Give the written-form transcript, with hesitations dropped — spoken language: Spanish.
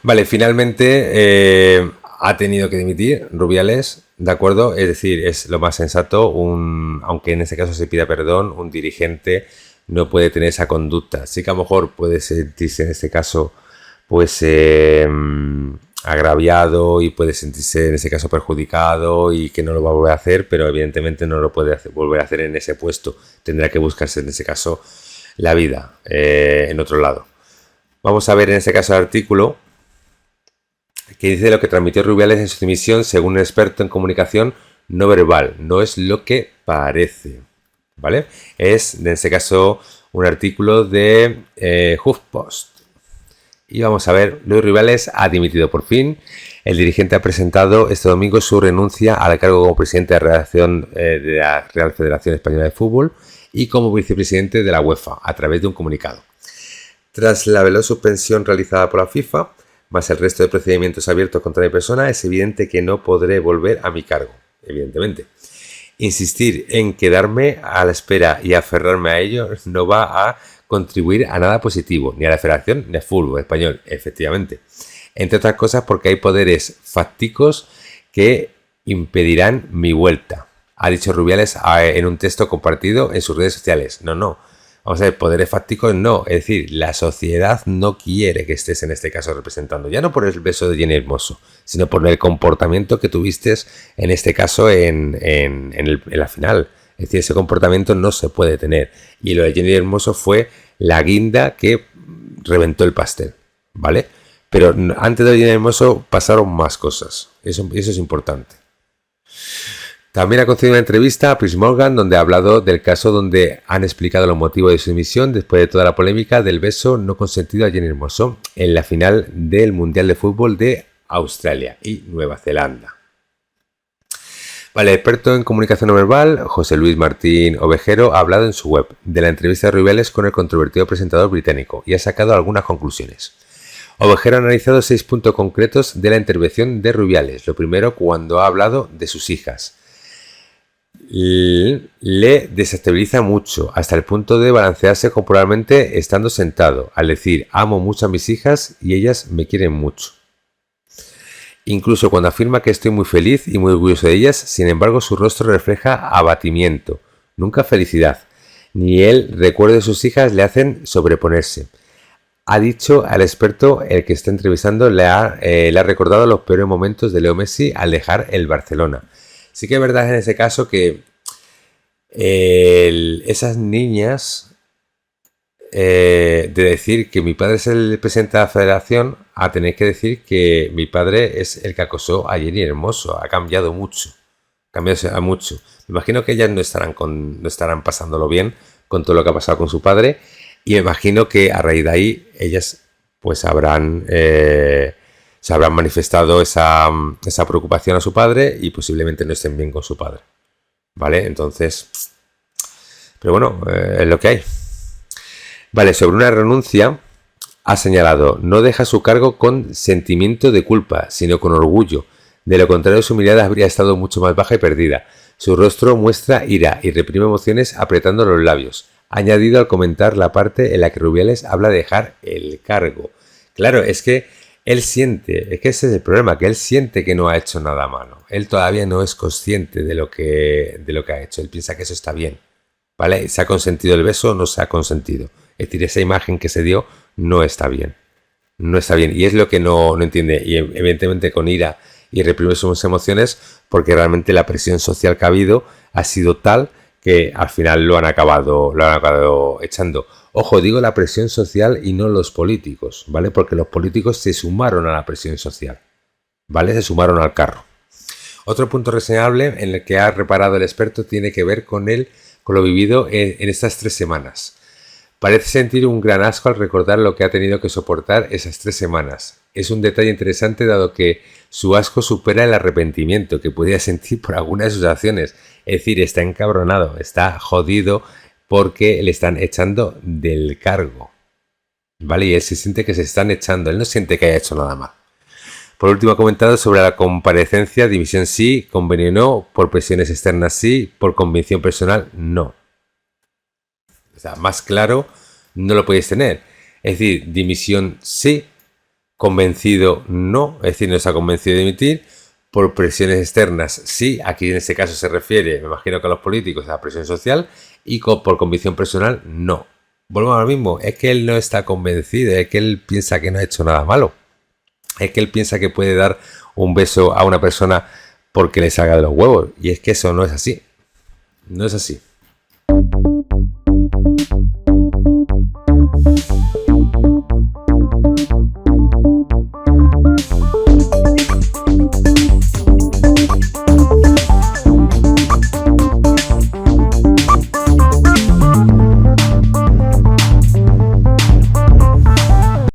Vale, finalmente ha tenido que dimitir Rubiales, ¿de acuerdo? Es decir, es lo más sensato, aunque en este caso se pida perdón, un dirigente no puede tener esa conducta. Sí que a lo mejor puede sentirse en este caso pues agraviado y puede sentirse en ese caso perjudicado y que no lo va a volver a hacer, pero evidentemente no lo puede volver a hacer en ese puesto. Tendrá que buscarse en ese caso la vida en otro lado. Vamos a ver en este caso el artículo que dice: lo que transmitió Rubiales en su dimisión, según un experto en comunicación no verbal, no es lo que parece, ¿vale? Es, en este caso, un artículo de HuffPost. Y vamos a ver, Luis Rubiales ha dimitido por fin. El dirigente ha presentado este domingo su renuncia al cargo como presidente de redacción de la Real Federación Española de Fútbol y como vicepresidente de la UEFA, a través de un comunicado. Tras la veloz suspensión realizada por la FIFA, más el resto de procedimientos abiertos contra mi persona, es evidente que no podré volver a mi cargo, evidentemente. Insistir en quedarme a la espera y aferrarme a ello no va a contribuir a nada positivo, ni a la Federación ni al fútbol español, efectivamente. Entre otras cosas porque hay poderes fácticos que impedirán mi vuelta, ha dicho Rubiales en un texto compartido en sus redes sociales. No. Vamos a ver, poderes fácticos no, es decir, la sociedad no quiere que estés en este caso representando, ya no por el beso de Jenny Hermoso, sino por el comportamiento que tuviste en este caso en la final. Es decir, ese comportamiento no se puede tener. Y lo de Jenny Hermoso fue la guinda que reventó el pastel, ¿vale? Pero antes de Jenny Hermoso pasaron más cosas. Eso es importante. También ha concedido una entrevista a Piers Morgan donde ha hablado del caso donde han explicado los motivos de su dimisión después de toda la polémica del beso no consentido a Jenny Hermoso en la final del Mundial de Fútbol de Australia y Nueva Zelanda. Vale, el experto en comunicación no verbal, José Luis Martín Ovejero, ha hablado en su web de la entrevista de Rubiales con el controvertido presentador británico y ha sacado algunas conclusiones. Ovejero ha analizado 6 puntos concretos de la intervención de Rubiales. Lo primero, cuando ha hablado de sus hijas. Le desestabiliza mucho, hasta el punto de balancearse corporalmente estando sentado, al decir: amo mucho a mis hijas y ellas me quieren mucho. Incluso cuando afirma que estoy muy feliz y muy orgulloso de ellas, sin embargo su rostro refleja abatimiento, nunca felicidad. Ni el recuerdo de sus hijas le hacen sobreponerse. Ha dicho al experto, el que está entrevistando, le ha recordado los peores momentos de Leo Messi al dejar el Barcelona. Sí que es verdad en ese caso que esas niñas, de decir que mi padre es el presidente de la federación, a tener que decir que mi padre es el que acosó a Jenny Hermoso. Ha cambiado mucho. Me imagino que ellas no estarán pasándolo bien con todo lo que ha pasado con su padre. Y me imagino que a raíz de ahí ellas pues se habrán manifestado esa preocupación a su padre y posiblemente no estén bien con su padre, ¿vale? Entonces, pero bueno, es lo que hay. Vale, sobre una renuncia ha señalado: no deja su cargo con sentimiento de culpa, sino con orgullo. De lo contrario, su mirada habría estado mucho más baja y perdida. Su rostro muestra ira y reprime emociones apretando los labios. Ha añadido al comentar la parte en la que Rubiales habla de dejar el cargo. Claro, es que él siente, es que ese es el problema, que él siente que no ha hecho nada malo. Él todavía no es consciente de lo que ha hecho. Él piensa que eso está bien, ¿vale? ¿Se ha consentido el beso o no se ha consentido? Es decir, esa imagen que se dio no está bien. No está bien. Y es lo que no entiende. Y evidentemente con ira y reprime sus emociones, porque realmente la presión social que ha habido ha sido tal que al final lo han acabado echando. Ojo, digo la presión social y no los políticos, ¿vale? Porque los políticos se sumaron a la presión social, ¿vale? Se sumaron al carro. Otro punto reseñable en el que ha reparado el experto tiene que ver con lo vivido en estas 3 semanas. Parece sentir un gran asco al recordar lo que ha tenido que soportar esas 3 semanas. Es un detalle interesante dado que su asco supera el arrepentimiento que podía sentir por alguna de sus acciones. Es decir, está encabronado, está jodido porque le están echando del cargo. ¿Vale? Y él se siente que se están echando, él no siente que haya hecho nada más. Por último, ha comentado sobre la comparecencia, dimisión sí, convenio no, por presiones externas sí, por convicción personal no. O sea, más claro no lo podéis tener. Es decir, dimisión sí, convencido no, es decir, no está convencido de dimitir. Por presiones externas sí, aquí en este caso se refiere, me imagino que a los políticos, a la presión social. Y por convicción personal no. Volvemos a lo mismo, es que él no está convencido, es que él piensa que no ha hecho nada malo. Es que él piensa que puede dar un beso a una persona porque le salga de los huevos. Y es que eso no es así. No es así.